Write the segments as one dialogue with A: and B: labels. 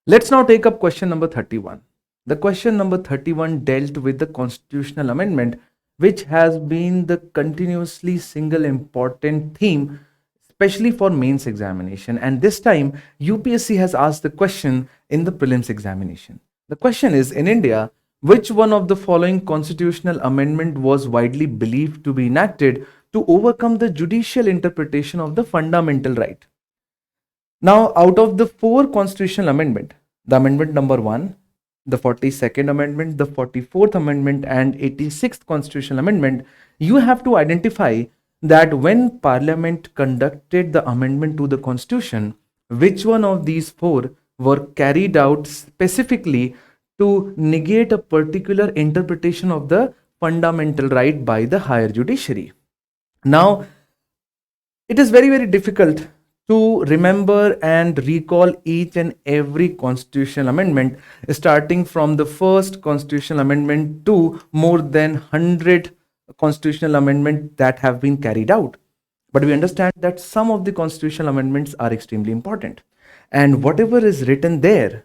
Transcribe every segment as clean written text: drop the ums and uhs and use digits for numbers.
A: Let's now take up question number 31. The question number 31 dealt with the constitutional amendment, which has been the continuously single important theme, especially for mains examination. And this time, UPSC has asked the question in the prelims examination. The question is, in India, which one of the following constitutional amendment was widely believed to be enacted to overcome the judicial interpretation of the fundamental right? Now, out of the four constitutional amendment, the amendment number 1, the 42nd amendment, the 44th amendment, and 86th constitutional amendment, you have to identify that when Parliament conducted the amendment to the Constitution, which one of these four were carried out specifically to negate a particular interpretation of the fundamental right by the higher judiciary. Now, it is very, very difficult to remember and recall each and every constitutional amendment, starting from the first constitutional amendment to more than 100 constitutional amendments that have been carried out. But we understand that some of the constitutional amendments are extremely important. And whatever is written there,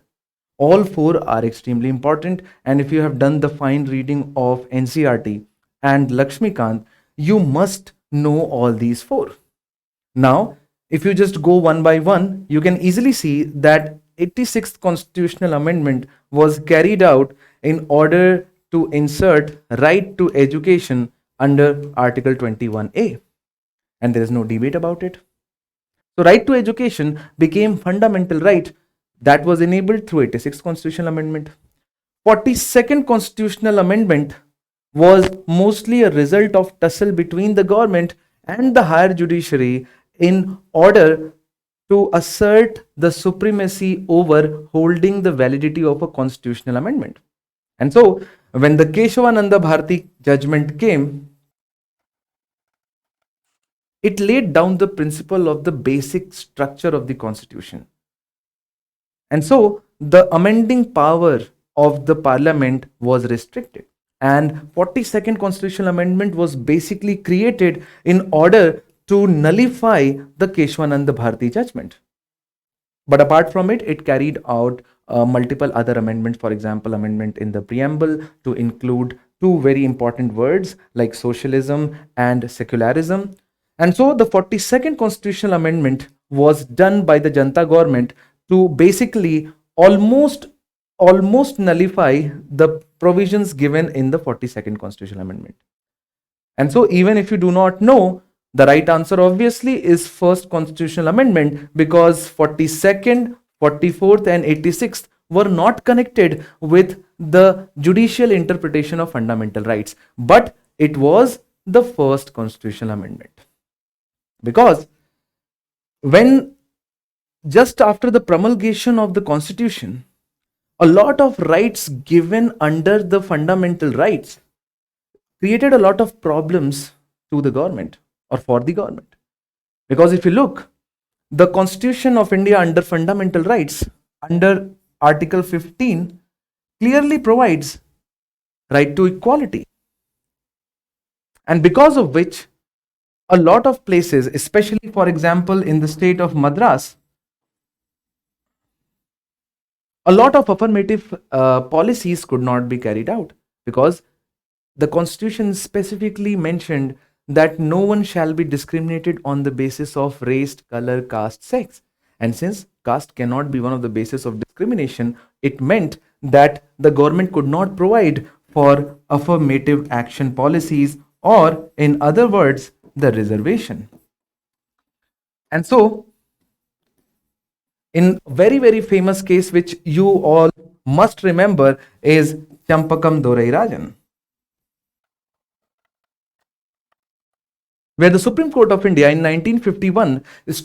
A: all four are extremely important. And if you have done the fine reading of NCERT and Lakshmikant, you must know all these four. Now, if you just go one by one, you can easily see that 86th constitutional amendment was carried out in order to insert right to education under Article 21A. And there is no debate about it. So right to education became fundamental right that was enabled through 86th constitutional amendment. 42nd constitutional amendment was mostly a result of tussle between the government and the higher judiciary in order to assert the supremacy over holding the validity of a constitutional amendment. And so, when the Keshavananda Bharati judgment came, it laid down the principle of the basic structure of the constitution. And so, the amending power of the parliament was restricted. And 42nd constitutional amendment was basically created in order to nullify the Keshavananda Bharati judgment. But apart from it, it carried out multiple other amendments. For example, amendment in the preamble to include two very important words like socialism and secularism. And so the 42nd constitutional amendment was done by the Janta government to basically almost nullify the provisions given in the 42nd constitutional amendment. And so even if you do not know, the right answer obviously is first constitutional amendment, because 42nd, 44th and 86th were not connected with the judicial interpretation of fundamental rights, but it was the first constitutional amendment. Because when just after the promulgation of the constitution, a lot of rights given under the fundamental rights created a lot of problems to the government or for the government. Because if you look, the Constitution of India under fundamental rights, under Article 15, clearly provides right to equality. And because of which, a lot of places, especially for example in the state of Madras, a lot of affirmative policies could not be carried out, because the Constitution specifically mentioned that no one shall be discriminated on the basis of race, color, caste, sex. And since caste cannot be one of the basis of discrimination, it meant that the government could not provide for affirmative action policies, or in other words, the reservation. And so, in very, very famous case which you all must remember is Champakam Dorairajan, where the Supreme Court of India in 1951 is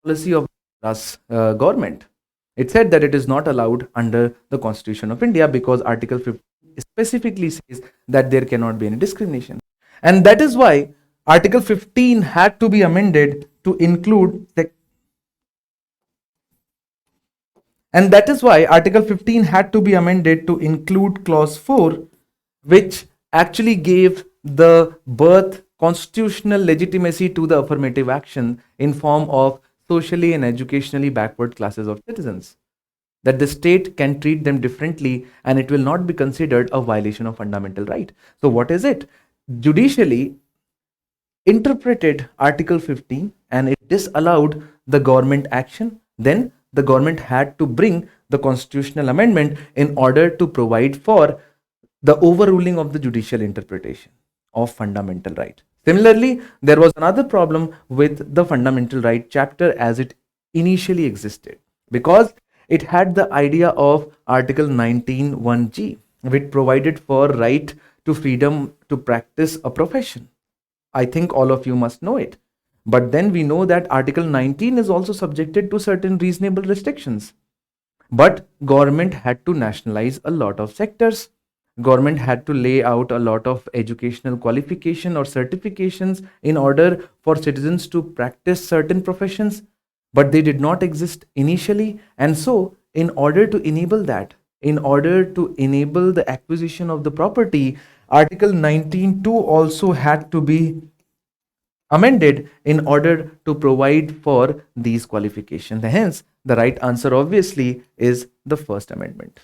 A: policy of the government. It said that it is not allowed under the Constitution of India because Article 50 specifically says that there cannot be any discrimination. And that is why Article 15 had to be amended to include clause 4, which actually gave the birth constitutional legitimacy to the affirmative action in form of socially and educationally backward classes of citizens. that the state can treat them differently and it will not be considered a violation of fundamental right. So what is it? Judicially interpreted Article 15 and it disallowed the government action. Then the government had to bring the constitutional amendment in order to provide for the overruling of the judicial interpretation of fundamental right. Similarly, there was another problem with the fundamental right chapter as it initially existed, because it had the idea of Article 19(1)(g), which provided for right to freedom to practice a profession. I think all of you must know it. But then we know that Article 19 is also subjected to certain reasonable restrictions. But government had to nationalize a lot of sectors. Government had to lay out a lot of educational qualification or certifications in order for citizens to practice certain professions, but they did not exist initially. And so, in order to enable that, in order to enable the acquisition of the property, Article 19(2) also had to be amended in order to provide for these qualifications. Hence, the right answer obviously is the first amendment.